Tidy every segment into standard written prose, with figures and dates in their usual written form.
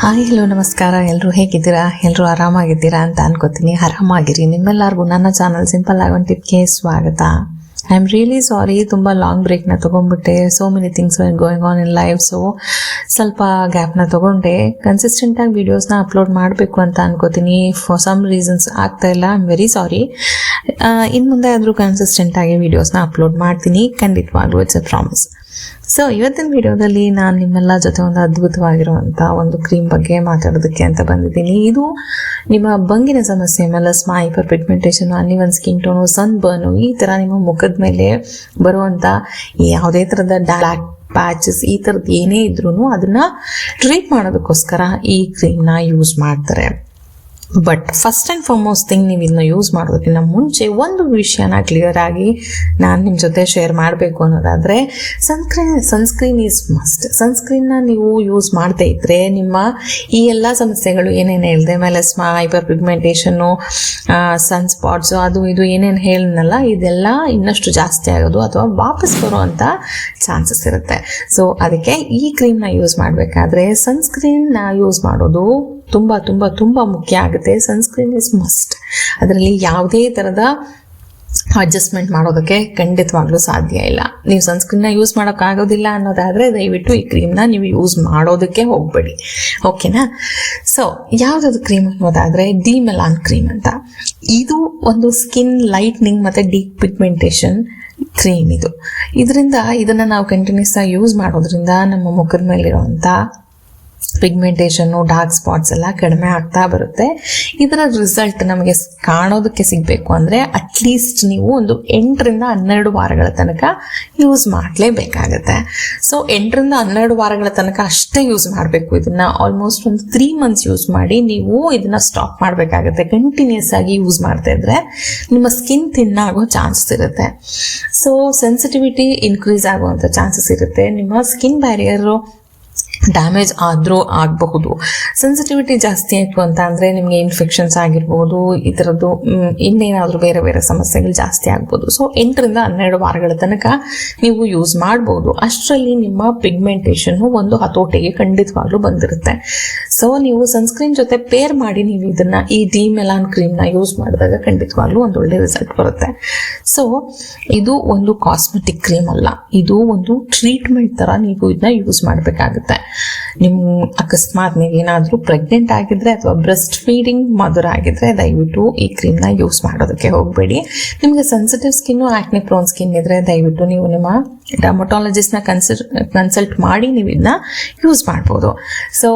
Hi hello ನಮಸ್ಕಾರ. ಎಲ್ಲರೂ ಹೇಗಿದ್ದೀರಾ? ಎಲ್ಲರೂ ಆರಾಮಾಗಿದ್ದೀರಾ ಅಂತ ಅನ್ಕೋತೀನಿ. ಆರಾಮಾಗಿರಿ. ನಿಮ್ಮೆಲ್ಲರಿಗೂ ನನ್ನ ಚಾನಲ್ ಸಿಂಪಲ್ ಆಗಿ ಒಂದು ಟಿಪ್ಗೆ ಸ್ವಾಗತ. ಐ ಆಮ್ ರಿಯಲಿ ಸಾರಿ, ತುಂಬ ಲಾಂಗ್ ಬ್ರೇಕ್ನ ತೊಗೊಂಡ್ಬಿಟ್ಟೆ. So many things were going on in life. So ಸ್ವಲ್ಪ ಗ್ಯಾಪ್ನ ತೊಗೊಂಡೆ. ಕನ್ಸಿಸ್ಟೆಂಟಾಗಿ ವೀಡಿಯೋಸ್ನ ಅಪ್ಲೋಡ್ ಮಾಡಬೇಕು ಅಂತ ಅನ್ಕೋತೀನಿ. ಫಾರ್ ಸಮ್ ರೀಸನ್ಸ್ ಆಗ್ತಾ ಇಲ್ಲ. I am very sorry. ಇನ್ನು ಮುಂದೆ ಆದರೂ ಕನ್ಸಿಸ್ಟೆಂಟಾಗಿ ವೀಡಿಯೋಸ್ನ ಅಪ್ಲೋಡ್ ಮಾಡ್ತೀನಿ ಖಂಡಿತವಾಗ್ಲೂ. It's A promise. ಸೊ ಇವತ್ತಿನ ವಿಡಿಯೋದಲ್ಲಿ ನಾನು ನಿಮ್ಮೆಲ್ಲ ಜೊತೆ ಒಂದು ಅದ್ಭುತವಾಗಿರುವಂಥ ಒಂದು ಕ್ರೀಮ್ ಬಗ್ಗೆ ಮಾತಾಡೋದಕ್ಕೆ ಅಂತ ಬಂದಿದ್ದೀನಿ. ಇದು ನಿಮ್ಮ ಬಂಗಿನ ಸಮಸ್ಯೆ, melasma, hyper pigmentation, uneven skin tone, sun burn, ಈ ಥರ ನಿಮ್ಮ ಮುಖದ ಮೇಲೆ ಬರುವಂಥ ಯಾವುದೇ ಥರದ ಬ್ಲ್ಯಾಕ್ ಪ್ಯಾಚಸ್, ಈ ಥರದ್ದು ಏನೇ ಇದ್ರೂ ಅದನ್ನು ಟ್ರೀಟ್ ಮಾಡೋದಕ್ಕೋಸ್ಕರ ಈ ಕ್ರೀಮ್ನ ಯೂಸ್ ಮಾಡ್ತಾರೆ. But first and foremost thing, ನೀವು ಇದನ್ನ ಯೂಸ್ ಮಾಡೋದಕ್ಕಿಂತ ಮುಂಚೆ ಒಂದು ವಿಷಯನ ಕ್ಲಿಯರ್ ಆಗಿ ನಾನು ನಿಮ್ಮ ಜೊತೆ ಶೇರ್ ಮಾಡಬೇಕು ಅನ್ನೋದಾದರೆ, ಸನ್ಸ್ಕ್ರೀನ್ ಈಸ್ ಮಸ್ಟ್. ಸನ್ಸ್ಕ್ರೀನ್ನ ನೀವು ಯೂಸ್ ಮಾಡದೇ ಇದ್ದರೆ ನಿಮ್ಮ ಈ ಎಲ್ಲ ಸಮಸ್ಯೆಗಳು ಏನೇನು ಹೇಳಿದೆ, ಮೆಲಸ್ಮಾ, ಹೈಪರ್ ಪಿಗ್ಮೆಂಟೇಷನ್ನು, ಸನ್ ಸ್ಪಾಟ್ಸು, ಅದು ಇದು ಏನೇನು ಹೇಳಿದ್ನಲ್ಲ, ಇದೆಲ್ಲ ಇನ್ನಷ್ಟು ಜಾಸ್ತಿ ಆಗೋದು ಅಥವಾ ವಾಪಸ್ ಬರುವಂಥ ಚಾನ್ಸಸ್ ಇರುತ್ತೆ. ಸೊ ಅದಕ್ಕೆ ಈ ಕ್ರೀಮ್ನ ಯೂಸ್ ಮಾಡಬೇಕಾದ್ರೆ ಸನ್ಸ್ಕ್ರೀನ್ನ ಯೂಸ್ ಮಾಡೋದು ತುಂಬ ತುಂಬ ತುಂಬ ಮುಖ್ಯ ಆಗುತ್ತೆ. Sunscreen is must. ಅದರಲ್ಲಿ ಯಾವುದೇ ಥರದ ಅಡ್ಜಸ್ಟ್ಮೆಂಟ್ ಮಾಡೋದಕ್ಕೆ ಖಂಡಿತವಾಗ್ಲೂ ಸಾಧ್ಯ ಇಲ್ಲ. ನೀವು ಸನ್ಸ್ಕ್ರೀನ್ನ ಯೂಸ್ ಮಾಡೋಕ್ಕಾಗೋದಿಲ್ಲ ಅನ್ನೋದಾದರೆ ದಯವಿಟ್ಟು ಈ ಕ್ರೀಮ್ನ ನೀವು ಯೂಸ್ ಮಾಡೋದಕ್ಕೆ ಹೋಗಬೇಡಿ, ಓಕೆನಾ? ಸೊ ಯಾವುದಾದ್ರು ಕ್ರೀಮ್ ಅನ್ನೋದಾದರೆ ಡಿ ಮೆಲಾನ್ ಕ್ರೀಮ್ ಅಂತ. ಇದು ಒಂದು ಸ್ಕಿನ್ ಲೈಟ್ನಿಂಗ್ ಮತ್ತು ಡೀಪ್ ಪಿಗ್ಮೆಂಟೇಷನ್ ಕ್ರೀಮ್. ಇದನ್ನು ನಾವು ಕಂಟಿನ್ಯೂಸ್ ಆಗಿ ಯೂಸ್ ಮಾಡೋದ್ರಿಂದ ನಮ್ಮ ಮುಖದ ಮೇಲಿರುವಂಥ ಪಿಗ್ಮೆಂಟೇಷನ್ನು, ಡಾರ್ಕ್ ಸ್ಪಾಟ್ಸ್ ಎಲ್ಲ ಕಡಿಮೆ ಆಗ್ತಾ ಬರುತ್ತೆ. ಇದರ ರಿಸಲ್ಟ್ ನಮಗೆ ಕಾಣೋದಕ್ಕೆ ಸಿಗಬೇಕು ಅಂದರೆ ಅಟ್ಲೀಸ್ಟ್ ನೀವು ಒಂದು 8 ರಿಂದ 12 ವಾರಗಳ ತನಕ ಯೂಸ್ ಮಾಡಲೇಬೇಕಾಗತ್ತೆ. ಸೊ 8 ರಿಂದ 12 ವಾರಗಳ ತನಕ ಅಷ್ಟೇ ಯೂಸ್ ಮಾಡಬೇಕು. ಇದನ್ನು ಆಲ್ಮೋಸ್ಟ್ ಒಂದು 3 ಮಂತ್ಸ್ ಯೂಸ್ ಮಾಡಿ ನೀವು ಇದನ್ನು ಸ್ಟಾಪ್ ಮಾಡಬೇಕಾಗತ್ತೆ. ಕಂಟಿನ್ಯೂಸ್ ಆಗಿ ಯೂಸ್ ಮಾಡ್ತಾ ಇದ್ರೆ ನಿಮ್ಮ ಸ್ಕಿನ್ ತಿನ್ನಾಗೋ ಚಾನ್ಸಸ್ ಇರುತ್ತೆ. ಸೊ ಸೆನ್ಸಿಟಿವಿಟಿ ಇನ್ಕ್ರೀಸ್ ಆಗುವಂಥ ಚಾನ್ಸಸ್ ಇರುತ್ತೆ. ನಿಮ್ಮ ಸ್ಕಿನ್ ಬ್ಯಾರಿಯರು ಡ್ಯಾಮೇಜ್ ಆದರೂ ಆಗಬಹುದು. ಸೆನ್ಸಿಟಿವಿಟಿ ಜಾಸ್ತಿ ಆಯಿತು ಅಂತ ಅಂದರೆ ನಿಮಗೆ ಇನ್ಫೆಕ್ಷನ್ಸ್ ಆಗಿರ್ಬೋದು, ಈ ಥರದ್ದು ಇನ್ನೇನಾದರೂ ಬೇರೆ ಬೇರೆ ಸಮಸ್ಯೆಗಳು ಜಾಸ್ತಿ ಆಗ್ಬೋದು. ಸೊ 8 ರಿಂದ 12 ವಾರಗಳ ತನಕ ನೀವು ಯೂಸ್ ಮಾಡ್ಬೋದು. ಅಷ್ಟರಲ್ಲಿ ನಿಮ್ಮ ಪಿಗ್ಮೆಂಟೇಷನ್ನು ಒಂದು ಹತೋಟಿಗೆ ಖಂಡಿತವಾಗ್ಲೂ ಬಂದಿರುತ್ತೆ. ಸೊ ನೀವು ಸನ್ಸ್ಕ್ರೀನ್ ಜೊತೆ ಪೇರ್ ಮಾಡಿ ನೀವು ಈ ಡಿ ಮೆಲಾನ್ ಕ್ರೀಮ್ನ ಯೂಸ್ ಮಾಡಿದಾಗ ಖಂಡಿತವಾಗ್ಲೂ ಒಂದು ಒಳ್ಳೆ ರಿಸಲ್ಟ್ ಬರುತ್ತೆ. ಸೊ ಇದು ಒಂದು ಕಾಸ್ಮೆಟಿಕ್ ಕ್ರೀಮ್ ಅಲ್ಲ, ಇದು ಒಂದು ಟ್ರೀಟ್ಮೆಂಟ್ ಥರ ನೀವು ಇದನ್ನ ಯೂಸ್ ಮಾಡಬೇಕಾಗುತ್ತೆ. ನಿಮ್ಮ ಅಕಸ್ಮಾತ್ ನೀವೇನಾದರೂ ಪ್ರೆಗ್ನೆಂಟ್ ಆಗಿದ್ರೆ ಅಥವಾ ಬ್ರೆಸ್ಟ್ ಫೀಡಿಂಗ್ ಮದರ್ ಆಗಿದ್ರೆ ದಯವಿಟ್ಟು ಈ ಕ್ರೀಮ್ನ ಯೂಸ್ ಮಾಡೋದಕ್ಕೆ ಹೋಗಬೇಡಿ. ನಿಮಗೆ ಸೆನ್ಸಿಟಿವ್ ಸ್ಕಿನ್ನು, ಆಕ್ನೆ ಪ್ರೋನ್ ಸ್ಕಿನ್ ಇದ್ರೆ ದಯವಿಟ್ಟು ನೀವು ನಿಮ್ಮ ಡರ್ಮಟಾಲಜಿಸ್ಟ್ನ ಕನ್ಸಲ್ಟ್ ಮಾಡಿ ನೀವು ಇದನ್ನ ಯೂಸ್ ಮಾಡ್ಬೋದು. ಸೊ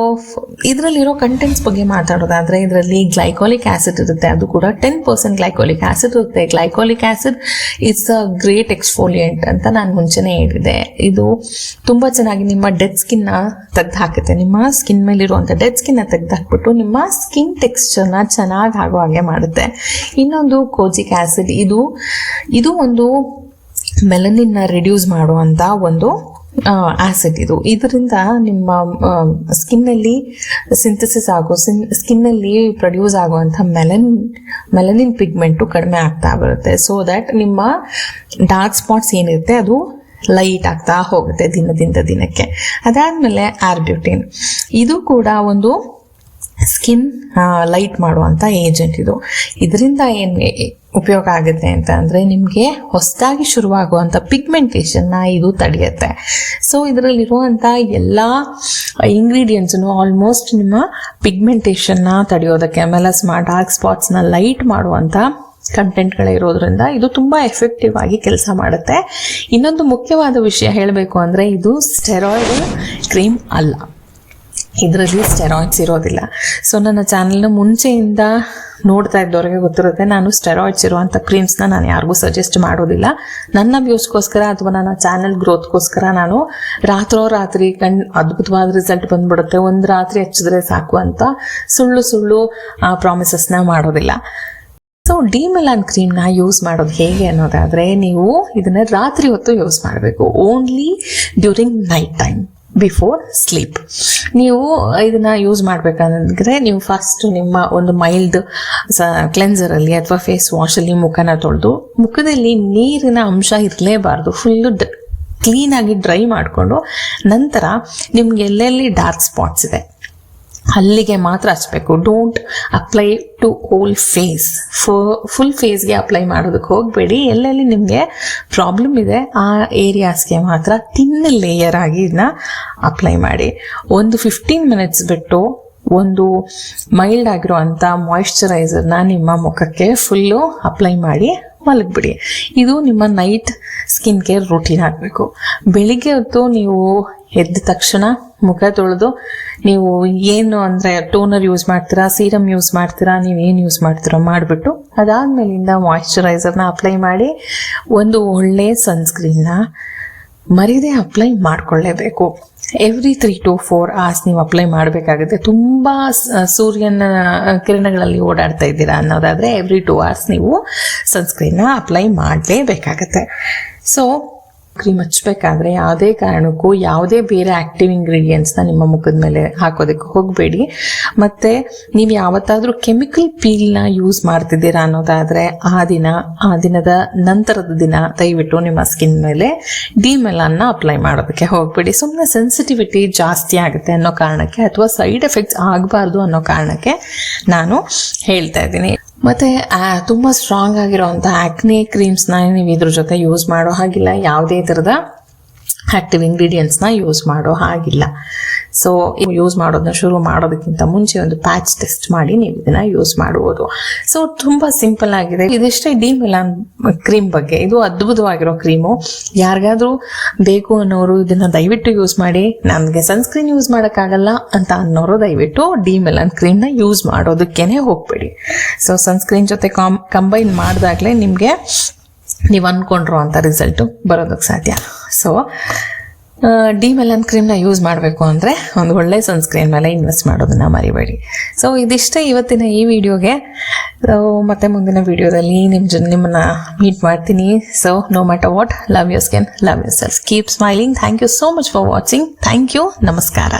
ಇದರಲ್ಲಿರೋ ಕಂಟೆಂಟ್ಸ್ ಬಗ್ಗೆ ಮಾತಾಡೋದಾದರೆ ಇದರಲ್ಲಿ ಗ್ಲೈಕೋಲಿಕ್ ಆ್ಯಸಿಡ್ ಇರುತ್ತೆ. ಅದು ಕೂಡ 10% ಗ್ಲೈಕೋಲಿಕ್ ಆ್ಯಸಿಡ್ ಇರುತ್ತೆ. Glycolic acid it's a great exfoliant ಅಂತ ನಾನು ಮುಂಚೆನೇ ಹೇಳಿದೆ. ಇದು ತುಂಬ ಚೆನ್ನಾಗಿ ನಿಮ್ಮ ಡೆಡ್ ಸ್ಕಿನ್ನ ತೆಗೆದು ಹಾಕುತ್ತೆ. ನಿಮ್ಮ ಸ್ಕಿನ್ ಮೇಲಿರುವಂಥ ಡೆಡ್ ಸ್ಕಿನ್ನ ತೆಗೆದು ಹಾಕ್ಬಿಟ್ಟು ನಿಮ್ಮ ಸ್ಕಿನ್ ಟೆಕ್ಸ್ಚರ್ನ ಚೆನ್ನಾಗಿ ಆಗೋ ಹಾಗೆ ಮಾಡುತ್ತೆ. ಇನ್ನೊಂದು ಕೋಜಿಕ್ ಆ್ಯಸಿಡ್, ಇದು ಒಂದು ಮೆಲನಿನ್ನ ರಿಡ್ಯೂಸ್ ಮಾಡುವಂಥ ಒಂದು ಆ್ಯಸಿಡ್. ಇದರಿಂದ ನಿಮ್ಮ ಸ್ಕಿನ್ನಲ್ಲಿ ಸಿಂಥಸಿಸ್ ಆಗೋ ಸ್ಕಿನ್ನಲ್ಲಿ ಪ್ರೊಡ್ಯೂಸ್ ಆಗುವಂಥ ಮೆಲನಿನ್ ಪಿಗ್ಮೆಂಟು ಕಡಿಮೆ ಆಗ್ತಾ ಬರುತ್ತೆ. ಸೊ ದ್ಯಾಟ್ ನಿಮ್ಮ ಡಾರ್ಕ್ ಸ್ಪಾಟ್ಸ್ ಏನಿರುತ್ತೆ ಅದು ಲೈಟ್ ಆಗ್ತಾ ಹೋಗುತ್ತೆ ದಿನದಿಂದ ದಿನಕ್ಕೆ. ಅದಾದಮೇಲೆ ಆರ್ಬ್ಯೂಟಿನ್, ಇದು ಕೂಡ ಒಂದು ಸ್ಕಿನ್ ಲೈಟ್ ಮಾಡುವಂಥ ಏಜೆಂಟ್. ಇದರಿಂದ ಏನು ಉಪಯೋಗ ಆಗುತ್ತೆ ಅಂತ ಅಂದರೆ ನಿಮಗೆ ಹೊಸದಾಗಿ ಶುರುವಾಗುವಂಥ ಪಿಗ್ಮೆಂಟೇಷನ್ನ ಇದು ತಡೆಯುತ್ತೆ. ಸೊ ಇದರಲ್ಲಿರುವಂಥ ಎಲ್ಲ ಇಂಗ್ರೀಡಿಯೆಂಟ್ಸನ್ನು ಆಲ್ಮೋಸ್ಟ್ ನಿಮ್ಮ ಪಿಗ್ಮೆಂಟೇಷನ್ನ ತಡೆಯೋದಕ್ಕೆ, ಮೆಲಸ್ಮಾ, ಡಾರ್ಕ್ ಸ್ಪಾಟ್ಸ್ನ ಲೈಟ್ ಮಾಡುವಂಥ ಕಂಟೆಂಟ್ಗಳೇ ಇರೋದ್ರಿಂದ ಇದು ತುಂಬ ಎಫೆಕ್ಟಿವ್ ಆಗಿ ಕೆಲಸ ಮಾಡುತ್ತೆ. ಇನ್ನೊಂದು ಮುಖ್ಯವಾದ ವಿಷಯ ಹೇಳಬೇಕು ಅಂದರೆ ಇದು ಸ್ಟೆರಾಯ್ಡ್ ಕ್ರೀಮ್ ಅಲ್ಲ, ಇದರಲ್ಲಿ ಸ್ಟೆರಾಯ್ಡ್ಸ್ ಇರೋದಿಲ್ಲ. ಸೊ ನನ್ನ ಚಾನಲ್ನ ಮುಂಚೆಯಿಂದ ನೋಡ್ತಾ ಇದ್ದವ್ರಿಗೆ ಗೊತ್ತಿರುತ್ತೆ, ನಾನು ಸ್ಟೆರಾಯ್ಡ್ಸ್ ಇರುವಂಥ ಕ್ರೀಮ್ಸ್ನ ನಾನು ಯಾರಿಗೂ ಸಜೆಸ್ಟ್ ಮಾಡೋದಿಲ್ಲ. ನನ್ನ ವ್ಯೂಸ್ಗೋಸ್ಕರ ಅಥವಾ ನನ್ನ ಚಾನಲ್ ಗ್ರೋತ್ಗೋಸ್ಕರ ನಾನು ರಾತ್ರಿ ಅದ್ಭುತವಾದ ರಿಸಲ್ಟ್ ಬಂದ್ಬಿಡುತ್ತೆ, ಒಂದು ರಾತ್ರಿ ಹಚ್ಚಿದ್ರೆ ಸಾಕು ಅಂತ ಸುಳ್ಳು ಪ್ರಾಮಿಸಸ್ನ ಮಾಡೋದಿಲ್ಲ. ಸೊ ಡಿ ಮೆಲಾನ್ ಕ್ರೀಮ್ನ ಯೂಸ್ ಮಾಡೋದು ಹೇಗೆ ಅನ್ನೋದಾದರೆ ನೀವು ಇದನ್ನು ರಾತ್ರಿ ಹೊತ್ತು ಯೂಸ್ ಮಾಡಬೇಕು. Only during night time before sleep. ನೀವು ಇದನ್ನು ಯೂಸ್ ಮಾಡಬೇಕಂದ್ರೆ ನೀವು ಫಸ್ಟ್ ನಿಮ್ಮ ಒಂದು ಮೈಲ್ಡ್ ಕ್ಲೆನ್ಸರಲ್ಲಿ ಅಥವಾ ಫೇಸ್ ವಾಶಲ್ಲಿ ಮುಖನ ತೊಳೆದು, ಮುಖದಲ್ಲಿ ನೀರಿನ ಅಂಶ ಇರಲೇಬಾರ್ದು, ಫುಲ್ಲು ಕ್ಲೀನಾಗಿ ಡ್ರೈ ಮಾಡಿಕೊಂಡು, ನಂತರ ನಿಮ್ಗೆ ಎಲ್ಲೆಲ್ಲಿ ಡಾರ್ಕ್ ಸ್ಪಾಟ್ಸ್ ಇದೆ ಅಲ್ಲಿಗೆ ಮಾತ್ರ ಹಚ್ಬೇಕು. Don't apply to whole face. Full ಫೇಸ್ಗೆ ಅಪ್ಲೈ ಮಾಡೋದಕ್ಕೆ ಹೋಗಬೇಡಿ. ಎಲ್ಲೆಲ್ಲಿ ನಿಮಗೆ ಪ್ರಾಬ್ಲಮ್ ಇದೆ ಆ ಏರಿಯಾಸ್ಗೆ ಮಾತ್ರ ತಿನ್ನ ಲೇಯರ್ ಆಗಿ ಇದನ್ನ ಅಪ್ಲೈ ಮಾಡಿ. ಒಂದು 15 ಮಿನಿಟ್ಸ್ ಬಿಟ್ಟು ಒಂದು ಮೈಲ್ಡ್ ಆಗಿರೋ ಅಂಥ ಮಾಯಿಶ್ಚರೈಸರ್ನ ನಿಮ್ಮ ಮುಖಕ್ಕೆ ಫುಲ್ಲು ಅಪ್ಲೈ ಮಾಡಿ ಮಲಗಿಬಿಡಿ. ಇದು ನಿಮ್ಮ ನೈಟ್ ಸ್ಕಿನ್ ಕೇರ್ ರೂಟೀನ್ ಆಗಬೇಕು. ಬೆಳಿಗ್ಗೆ ಹೊತ್ತು ನೀವು ಎದ್ದ ತಕ್ಷಣ ಮುಖ ತೊಳೆದು ನೀವು ಏನು ಅಂದರೆ ಟೋನರ್ ಯೂಸ್ ಮಾಡ್ತೀರಾ, ಸೀರಮ್ ಯೂಸ್ ಮಾಡ್ತೀರಾ, ನೀವೇನು ಯೂಸ್ ಮಾಡ್ತೀರೋ ಮಾಡಿಬಿಟ್ಟು ಅದಾದಮೇಲಿಂದ ಮಾಯಿಶ್ಚರೈಸರ್ನ ಅಪ್ಲೈ ಮಾಡಿ ಒಂದು ಒಳ್ಳೆಯ ಸನ್ಸ್ಕ್ರೀನ್ನ ಮರೀದೆ ಅಪ್ಲೈ ಮಾಡಿಕೊಳ್ಳೇಬೇಕು. ಎವ್ರಿ 3 to 4 hours ನೀವು ಅಪ್ಲೈ ಮಾಡಬೇಕಾಗುತ್ತೆ. ತುಂಬ ಸೂರ್ಯನ ಕಿರಣಗಳಲ್ಲಿ ಓಡಾಡ್ತಾ ಇದ್ದೀರಾ ಅನ್ನೋದಾದರೆ ಎವ್ರಿ 2 hours ನೀವು ಸನ್ಸ್ಕ್ರೀನ್ನ ಅಪ್ಲೈ ಮಾಡಲೇಬೇಕಾಗತ್ತೆ. ಸೊ ಕ್ರೀಮ್ ಹಚ್ಚಬೇಕಾದ್ರೆ ಯಾವುದೇ ಕಾರಣಕ್ಕೂ ಯಾವುದೇ ಬೇರೆ ಆ್ಯಕ್ಟಿವ್ ಇಂಗ್ರೀಡಿಯೆಂಟ್ಸ್ನ ನಿಮ್ಮ ಮುಖದ ಮೇಲೆ ಹಾಕೋದಕ್ಕೆ ಹೋಗಬೇಡಿ. ಮತ್ತು ನೀವು ಯಾವತ್ತಾದರೂ ಕೆಮಿಕಲ್ ಪೀಲ್ನ ಯೂಸ್ ಮಾಡ್ತಿದ್ದೀರಾ ಅನ್ನೋದಾದರೆ ಆ ದಿನದ ನಂತರದ ದಿನ ದಯವಿಟ್ಟು ನಿಮ್ಮ ಸ್ಕಿನ್ ಮೇಲೆ ಡಿಮೆಲಾನ್ನ ಅಪ್ಲೈ ಮಾಡೋದಕ್ಕೆ ಹೋಗಬೇಡಿ. ಸುಮ್ಮನೆ ಸೆನ್ಸಿಟಿವಿಟಿ ಜಾಸ್ತಿ ಆಗುತ್ತೆ ಅನ್ನೋ ಕಾರಣಕ್ಕೆ ಅಥವಾ ಸೈಡ್ ಎಫೆಕ್ಟ್ಸ್ ಆಗಬಾರ್ದು ಅನ್ನೋ ಕಾರಣಕ್ಕೆ ನಾನು ಹೇಳ್ತಾ ಇದ್ದೀನಿ. ಮತ್ತು ತುಂಬ ಸ್ಟ್ರಾಂಗ್ ಆಗಿರೋವಂಥ ಆ್ಯಕ್ನೆ ಕ್ರೀಮ್ಸ್ನ ನೀವು ಇದ್ರ ಜೊತೆ ಯೂಸ್ ಮಾಡೋ ಹಾಗಿಲ್ಲ. ಯಾವುದೇ ಥರದ ಆ್ಯಕ್ಟಿವ್ ಇಂಗ್ರೀಡಿಯೆಂಟ್ಸ್ನ ಯೂಸ್ ಮಾಡೋ ಹಾಗಿಲ್ಲ. ಸೊ ಯೂಸ್ ಮಾಡೋದನ್ನ ಶುರು ಮಾಡೋದಕ್ಕಿಂತ ಮುಂಚೆ ಒಂದು ಪ್ಯಾಚ್ ಟೆಸ್ಟ್ ಮಾಡಿ ನೀವು ಇದನ್ನು ಯೂಸ್ ಮಾಡ್ಬೋದು. ಸೊ ತುಂಬ ಸಿಂಪಲ್ ಆಗಿದೆ. ಇದಿಷ್ಟೇ ಡಿಮೆಲಾನ್ ಕ್ರೀಮ್ ಬಗ್ಗೆ. ಇದು ಅದ್ಭುತವಾಗಿರೋ ಕ್ರೀಮು. ಯಾರಿಗಾದ್ರೂ ಬೇಕು ಅನ್ನೋರು ಇದನ್ನು ದಯವಿಟ್ಟು ಯೂಸ್ ಮಾಡಿ. ನನಗೆ ಸನ್ಸ್ಕ್ರೀನ್ ಯೂಸ್ ಮಾಡೋಕ್ಕಾಗಲ್ಲ ಅಂತ ಅನ್ನೋರು ದಯವಿಟ್ಟು ಡಿಮೆಲಾನ್ ಕ್ರೀಮ್ನ ಯೂಸ್ ಮಾಡೋದಕ್ಕೇ ಹೋಗಬೇಡಿ. ಸೊ ಸನ್ಸ್ಕ್ರೀನ್ ಜೊತೆ ಕಂಬೈನ್ ಮಾಡಿದಾಗಲೇ ನಿಮಗೆ ನೀವು ಅಂದ್ಕೊಂಡಿರೋ ಅಂಥ ರಿಸಲ್ಟು ಬರೋದಕ್ಕೆ ಸಾಧ್ಯ. ಸೊ ಡಿಮೆಲಾನ್ ಕ್ರೀಮ್ನ ಯೂಸ್ ಮಾಡಬೇಕು ಅಂದರೆ ಒಂದು ಒಳ್ಳೆ ಸನ್ಸ್ಕ್ರೀನ್ ಮೇಲೆ ಇನ್ವೆಸ್ಟ್ ಮಾಡೋದನ್ನು ಮರಿಬೇಡಿ. ಸೊ ಇದಿಷ್ಟೇ ಇವತ್ತಿನ ಈ ವಿಡಿಯೋಗೆ. ಮತ್ತೆ ಮುಂದಿನ ವಿಡಿಯೋದಲ್ಲಿ ನಿಮ್ಮನ್ನ ಮೀಟ್ ಮಾಡ್ತೀನಿ. So no matter what, love your skin, love yourself, keep smiling. Thank you so much for watching. Thank you. ನಮಸ್ಕಾರ.